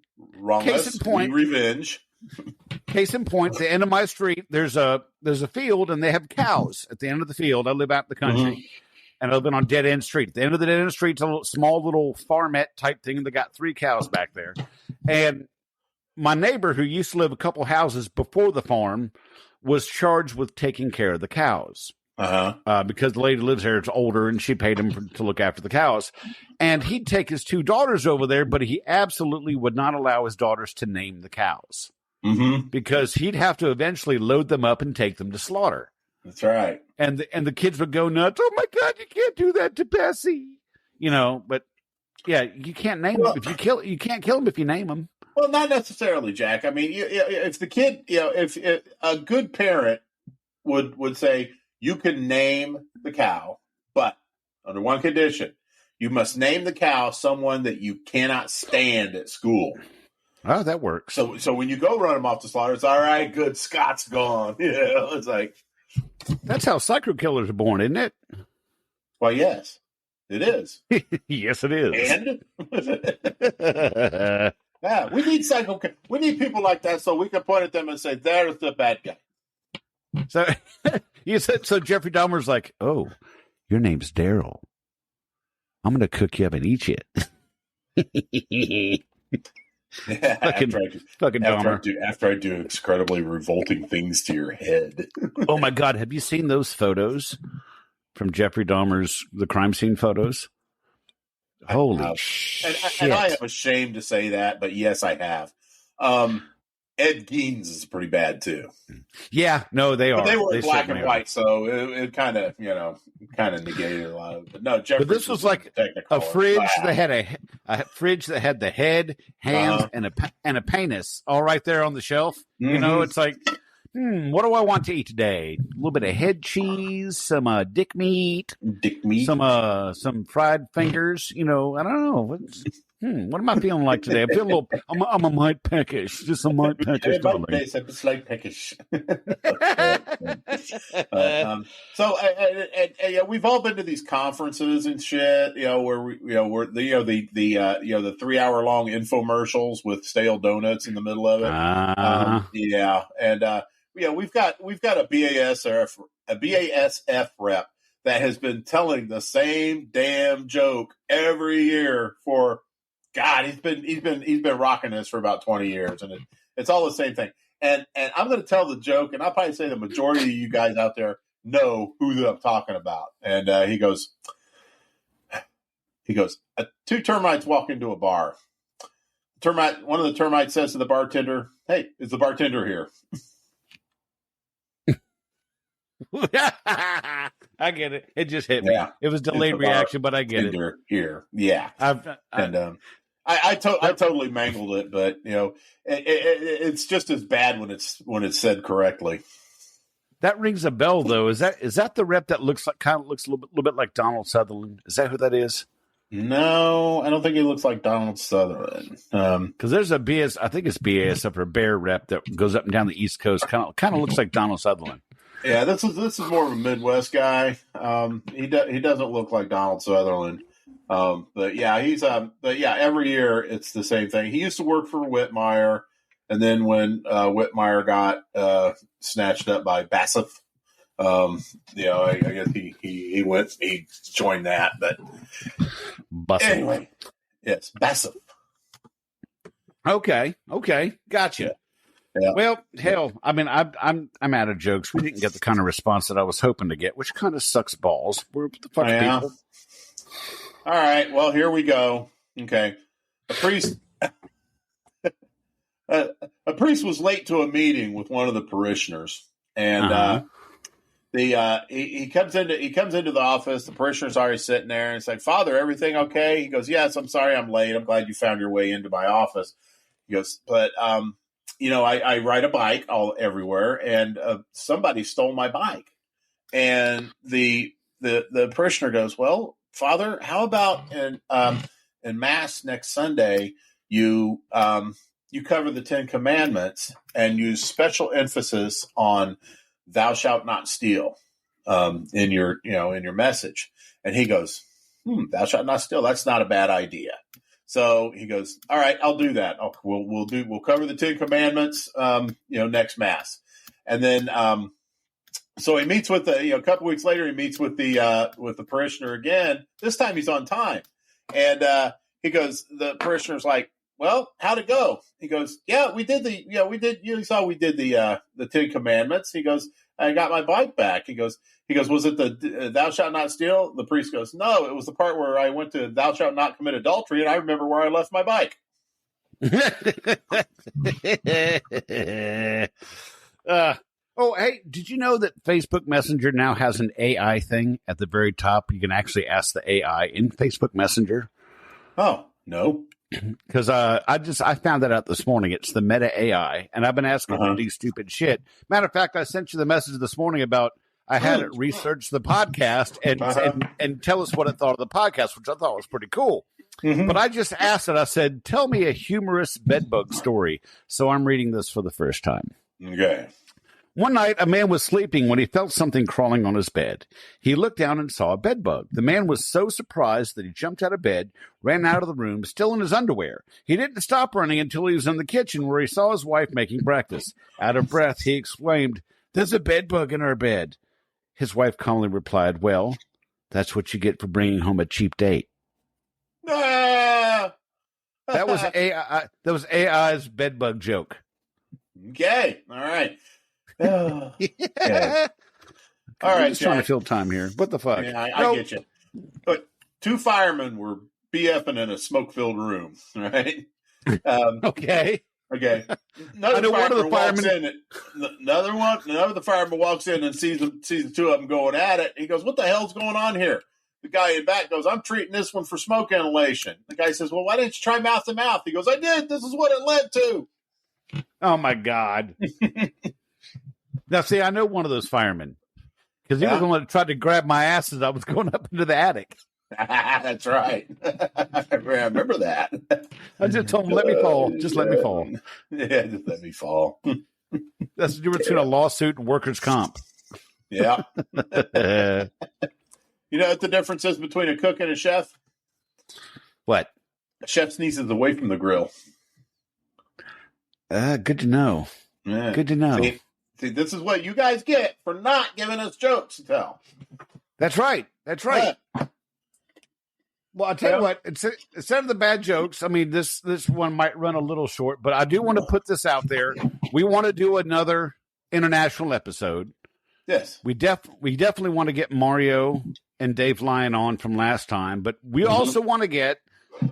us, we revenge. Case in point, at the end of my street, there's a field, and they have cows at the end of the field. I live out in the country, and I've been on dead end street. At the end of the dead end street's a small little farmette type thing. They got 3 cows back there, and my neighbor, who used to live a couple houses before the farm, was charged with taking care of the cows. Because the lady lives there, it's older, and she paid him to look after the cows. And he'd take his 2 daughters over there, but he absolutely would not allow his daughters to name the cows. Because he'd have to eventually load them up and take them to slaughter. That's right. And the kids would go nuts. "Oh my God, you can't do that to Bessie." But yeah, you can't name them. You can't kill them if you name them. Well, not necessarily, Jack. I mean, if the kid, if a good parent would say, "You can name the cow, but under one condition, you must name the cow someone that you cannot stand at school." Oh, that works. So when you go run them off the slaughter, it's all right. Good, Scott's gone. It's like, that's how psycho killers are born, isn't it? Well, yes, it is. Yes, it is. And yeah, we need we need people like that so we can point at them and say, "There's the bad guy." So you said, so Jeffrey Dahmer's like, "Oh, your name's Daryl. I'm going to cook you up and eat you." Fucking Dahmer. After I do incredibly revolting things to your head. Oh my God, have you seen those photos from Jeffrey Dahmer's the crime scene photos? Holy shit! And I am ashamed to say that, but yes, I have. Ed Gein's is pretty bad too. Yeah, no, they are. But they were in black and certainly white, so it kind of negated a lot of it. But no, But this was like a fridge that had a fridge that had the head, hands, and a penis all right there on the shelf. Mm-hmm. You know, it's like, what do I want to eat today? A little bit of head cheese, some dick meat, some fried fingers. You know, I don't know. What am I feeling like today? I feel a little. I'm a mite peckish, just a mite peckish. I'm a slight peckish. We've all been to these conferences and shit. You know, where the 3 hour long infomercials with stale donuts in the middle of it. We've got a BASF rep that has been telling the same damn joke every year for. God, he's been rocking this for about 20 years, and it's all the same thing. And I'm going to tell the joke, and I'll probably say the majority of you guys out there know who I'm talking about. And he goes, two termites walk into a bar. One of the termites says to the bartender, "Hey, is the bartender here?" I get it. It just hit me. Yeah. It was delayed reaction, but I get it. Here, yeah. I totally mangled it, but you know, it's just as bad when it's said correctly. That rings a bell, though. Is that the rep that looks a little bit like Donald Sutherland? Is that who that is? No, I don't think he looks like Donald Sutherland. Because there's a BS, I think it's BASF or Bear rep that goes up and down the East Coast. Kind of looks like Donald Sutherland. Yeah, this is more of a Midwest guy. He doesn't look like Donald Sutherland. But every year it's the same thing. He used to work for Whitmire, and then when Whitmire got snatched up by BASF, I guess he joined that. But anyway, yes, BASF. Okay, gotcha. Yeah. Yeah. Well, hell, I mean, I'm out of jokes. We didn't get the kind of response that I was hoping to get, which kind of sucks balls. What the fuck, people? All right, well, here we go. Okay, a priest was late to a meeting with one of the parishioners, and he comes into the office. The parishioner's already sitting there, and it's like, "Father, everything okay?" He goes, "Yes, I'm sorry, I'm late. I'm glad you found your way into my office." He goes, "But I ride a bike everywhere, and somebody stole my bike." And the parishioner goes, "Well, Father, how about in Mass next Sunday you cover the 10 Commandments and use special emphasis on thou shalt not steal in your message?" And he goes, "Thou shalt not steal. That's not a bad idea." So he goes, "All right, I'll do that. We'll cover the 10 Commandments, next Mass." And then, so he meets with a couple weeks later, he meets with the parishioner again. This time he's on time. And, he goes, the parishioner's like, "Well, how'd it go?" He goes, "Yeah, we did you saw we did the 10 Commandments." He goes, "I got my bike back." He goes, "Was it the thou shalt not steal?" The priest goes, "No, it was the part where I went to thou shalt not commit adultery, and I remember where I left my bike." Oh, hey, did you know that Facebook Messenger now has an AI thing at the very top? You can actually ask the AI in Facebook Messenger. Oh, no. Because I found that out this morning. It's the Meta AI, and I've been asking it to do stupid shit. Matter of fact, I sent you the message this morning about I had it research the podcast and tell us what it thought of the podcast, which I thought was pretty cool. Mm-hmm. But I just asked it, I said, "Tell me a humorous bedbug story." So I'm reading this for the first time. Okay. One night, a man was sleeping when he felt something crawling on his bed. He looked down and saw a bedbug. The man was so surprised that he jumped out of bed, ran out of the room, still in his underwear. He didn't stop running until he was in the kitchen where he saw his wife making breakfast. Out of breath, he exclaimed, "There's a bedbug in our bed." His wife calmly replied, "Well, that's what you get for bringing home a cheap date." That was AI. That was AI's bedbug joke. Okay. All right. Yeah. All right, I'm just trying to fill time here. What the fuck? Yeah, I get you. But two firemen were BFing in a smoke-filled room, right? Okay. Okay. Another fireman walks in and sees the two of them going at it. He goes, "What the hell's going on here?" The guy in back goes, "I'm treating this one for smoke inhalation." The guy says, "Well, why didn't you try mouth to mouth?" He goes, "I did. This is what it led to." Oh my God. Now, see, I know one of those firemen because he was the one that tried to grab my ass as I was going up into the attic. That's right. I remember that. I just told him, let me fall. Just let me fall. Yeah, just let me fall. That's the difference between a lawsuit and workers' comp. Yeah. You know what the difference is between a cook and a chef? What? A chef sneezes away from the grill. Good to know. Yeah. Good to know. See, this is what you guys get for not giving us jokes to tell. That's right. That's right. Well, I'll tell you what, instead of the bad jokes, I mean, this one might run a little short, but I do want to put this out there. We want to do another international episode. Yes. We definitely want to get Mario and Dave Lyon on from last time, but we also want to get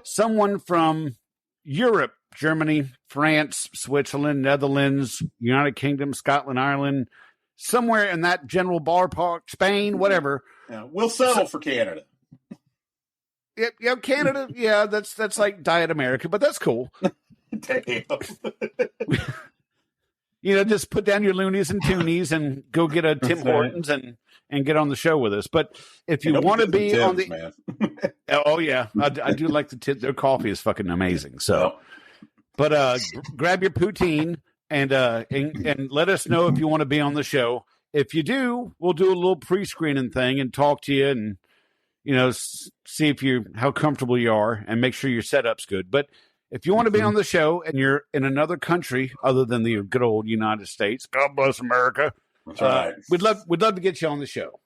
someone from Europe, Germany, France, Switzerland, Netherlands, United Kingdom, Scotland, Ireland, somewhere in that general ballpark, Spain, whatever. Yeah, we'll settle for Canada. Yeah, Canada. Yeah, that's like Diet America, but that's cool. Damn. Just put down your loonies and toonies and go get a Tim Hortons and get on the show with us. But if you want to be on the, man. Oh yeah, I do like the Tim. Their coffee is fucking amazing. So, but grab your poutine and let us know if you want to be on the show. If you do, we'll do a little pre-screening thing and talk to you and see if how comfortable you are and make sure your setup's good. But if you want to be on the show and you're in another country other than the good old United States, God bless America. That's right. We'd love to get you on the show.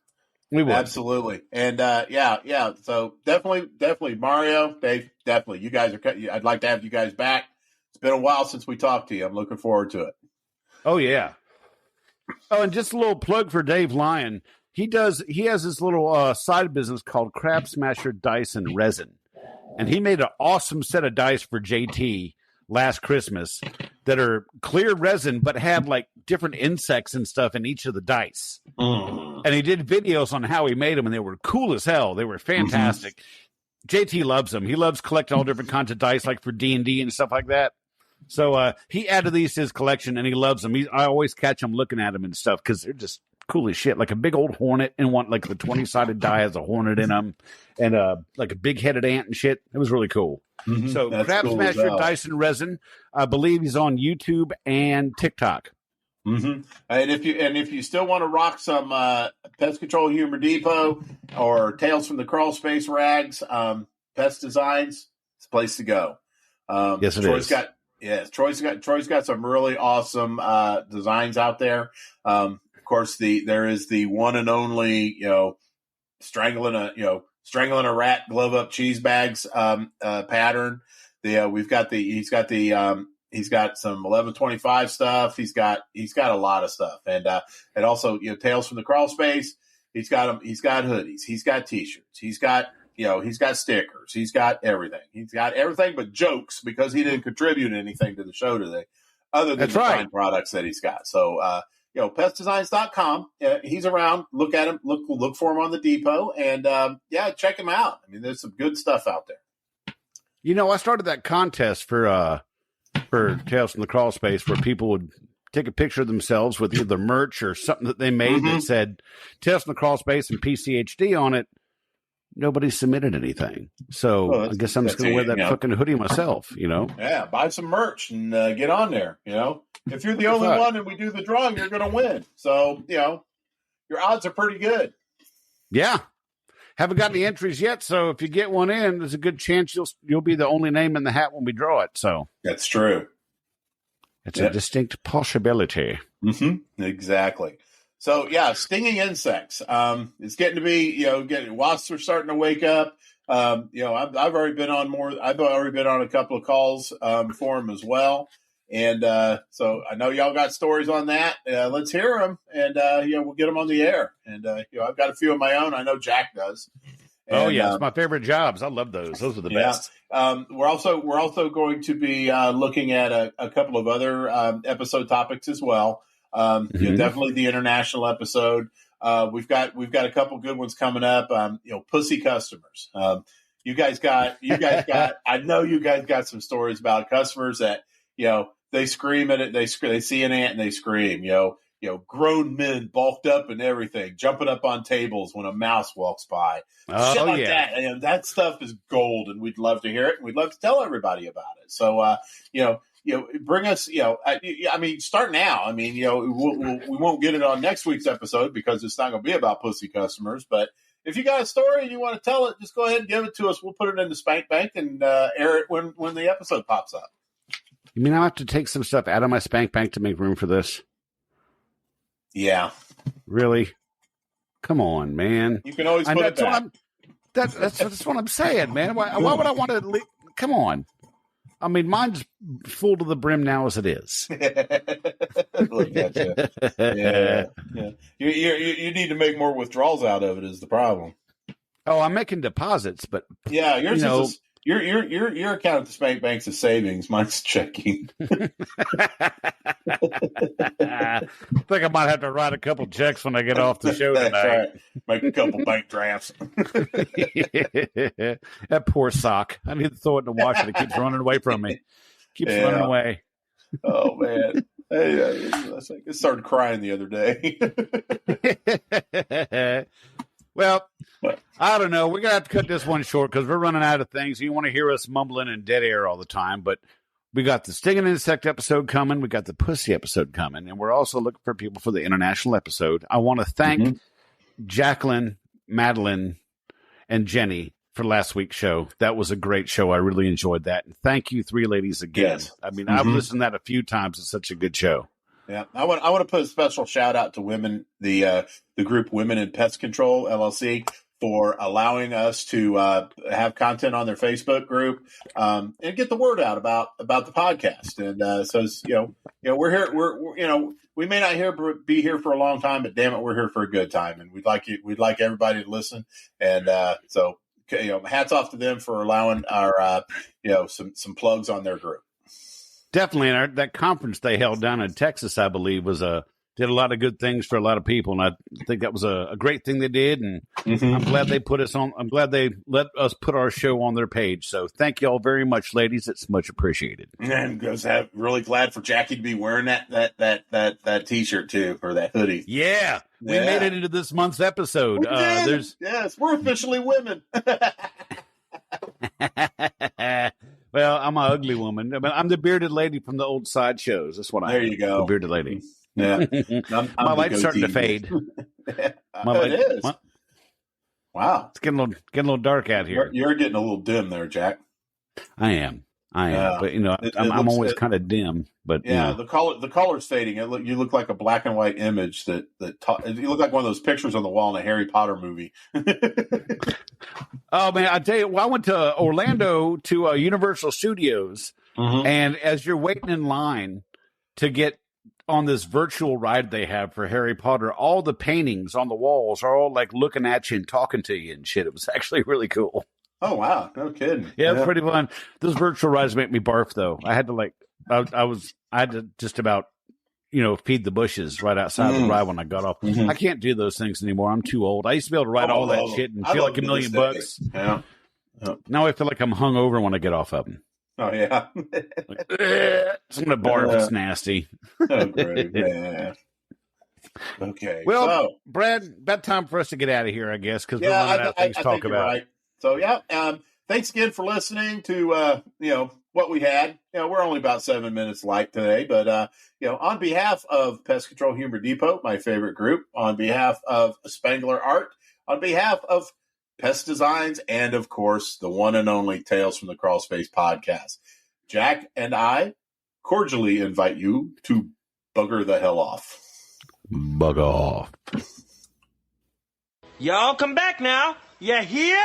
We would. Absolutely. And yeah. So definitely Mario, Dave, definitely. You guys I'd like to have you guys back. It's been a while since we talked to you. I'm looking forward to it. Oh yeah. Oh, and just a little plug for Dave Lyon. He has this little side business called Crab Smasher Dice and Resin. And he made an awesome set of dice for JT last Christmas that are clear resin, but had like different insects and stuff in each of the dice. And he did videos on how he made them, and they were cool as hell. They were fantastic. JT loves them. He loves collecting all different kinds of dice, like for D&D and stuff like that. So he added these to his collection, and he loves them. I always catch him looking at them and stuff because they're just cool as shit. Like a big old hornet, and one like the 20-sided die has a hornet in them, and like a big-headed ant and shit. It was really cool. So Crab cool Smasher Dice and Resin, I believe he's on YouTube and TikTok. And if you still want to rock some Pest Control Humor Depot or Tales from the Crawl Space rags, Pest Designs, it's a place to go. Yes, it is. Troy's got some really awesome designs out there. Of course, there is the one and only strangling a rat, glove up cheese bags pattern. He's got some 1125 stuff. He's got a lot of stuff, and also Tales from the Crawl Space. He's got hoodies. He's got t-shirts. He's got stickers. He's got everything. He's got everything but jokes because he didn't contribute anything to the show today, other than the fine products that he's got. So pestdesigns.com. He's around. Look at him. Look for him on the depot, and check him out. I mean, there's some good stuff out there. I started that contest for Tales from the Crawl Space where people would take a picture of themselves with either merch or something that they made that said Tales from the Crawl Space and PCHD on it. Nobody submitted anything. So I guess I'm just going to wear that fucking hoodie myself, Yeah, buy some merch and get on there, If you're the only one and we do the drawing, you're going to win. So, your odds are pretty good. Yeah. Haven't got any entries yet, so if you get one in, there's a good chance you'll be the only name in the hat when we draw it. So that's true. It's a distinct possibility. Exactly. So stinging insects. It's getting to be wasps are starting to wake up. I've already been on a couple of calls for them as well. And so I know y'all got stories on that. Let's hear them, and we'll get them on the air. And I've got a few of my own. I know Jack does. And, it's my favorite jobs. I love those. Those are the best. We're also going to be looking at a couple of other episode topics as well. Definitely the international episode. We've got a couple good ones coming up. Pussy customers. You guys got. I know you guys got some stories about customers that they scream at it. They see an ant and they scream. Grown men bulked up and everything, jumping up on tables when a mouse walks by. Shit like that. And that stuff is gold, and we'd love to hear it, and we'd love to tell everybody about it. So, bring us, start now. We won't get it on next week's episode because it's not going to be about pussy customers. But if you got a story and you want to tell it, just go ahead and give it to us. We'll put it in the spank bank and air it when the episode pops up. You mean I have to take some stuff out of my spank bank to make room for this? Yeah. Really? Come on, man. You can always put it back. That's what I'm saying, man. Why would I want to come on? I mean, mine's full to the brim now as it is. Look at you. Yeah. You need to make more withdrawals out of it is the problem. Oh, I'm making deposits, but yeah, yours is your account at the spank bank's is savings. Mine's checking. I think I might have to write a couple checks when I get off the show tonight. Right. Make a couple bank drafts. That poor sock. I need to throw it in the washer. It keeps running away from me. Keeps running away. Oh, man. I started crying the other day. Well, I don't know. We're going to have to cut this one short because we're running out of things. You want to hear us mumbling in dead air all the time, but we got the stinging insect episode coming. We got the pussy episode coming, and we're also looking for people for the international episode. I want to thank Jacqueline, Madeline, and Jenny for last week's show. That was a great show. I really enjoyed that. And thank you, three ladies, again. Yes. I mean, I've listened to that a few times. It's such a good show. Yeah, I want to put a special shout out to women, the group Women in Pest Control LLC, for allowing us to have content on their Facebook group and get the word out about the podcast. And so we're here. We're we may not be here for a long time, but damn it, we're here for a good time, and we'd like everybody to listen. And so hats off to them for allowing our some plugs on their group. Definitely, and that conference they held down in Texas, I believe, did a lot of good things for a lot of people, and I think that was a great thing they did. And I'm glad they put us on. I'm glad they let us put our show on their page. So thank you all very much, ladies. It's much appreciated. And really glad for Jackie to be wearing that T-shirt too, or that hoodie. Yeah, we made it into this month's episode. Yes, we're officially women. Well, I'm an ugly woman. I mean, I'm the bearded lady from the old sideshows. That's what I am. There you go. The bearded lady. Yeah. My light's starting to fade. It is. Wow. It's getting a little dark out here. You're getting a little dim there, Jack. I am. But I'm always kind of dim. But the color's fading. You look like a black and white image you look like one of those pictures on the wall in a Harry Potter movie. Oh man, I tell you, I went to Orlando to Universal Studios, and as you're waiting in line to get on this virtual ride they have for Harry Potter, all the paintings on the walls are all like looking at you and talking to you and shit. It was actually really cool. Oh wow, no kidding. Yeah, it's pretty fun. Those virtual rides make me barf though. I had to I had to just about feed the bushes right outside the ride when I got off. I can't do those things anymore. I'm too old. I used to be able to ride all that shit and feel like $1 million bucks. Yeah. Now I feel like I'm hungover when I get off of them. Oh yeah. Some of the barf is nasty. Oh great. Yeah. Okay. Well, Brad, about time for us to get out of here, I guess, because we're running out of things to talk about. Right. So thanks again for listening to what we had. We're only about 7 minutes light today, but on behalf of Pest Control Humor Depot, my favorite group, on behalf of Spangler Art, on behalf of Pest Designs, and of course the one and only Tales from the Crawl Space podcast, Jack and I cordially invite you to bugger the hell off. Bug off. Y'all come back now. You hear?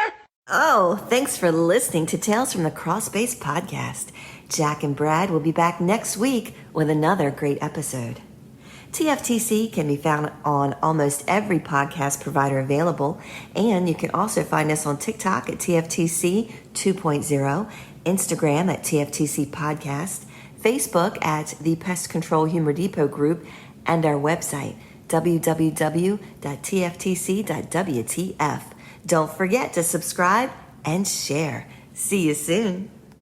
Oh, thanks for listening to Tales from the Crawl Space podcast. Jack and Brad will be back next week with another great episode. TFTC can be found on almost every podcast provider available, and you can also find us on TikTok at TFTC 2.0, Instagram at TFTC Podcast, Facebook at the Pest Control Humor Depot Group, and our website, www.tftc.wtf. Don't forget to subscribe and share. See you soon.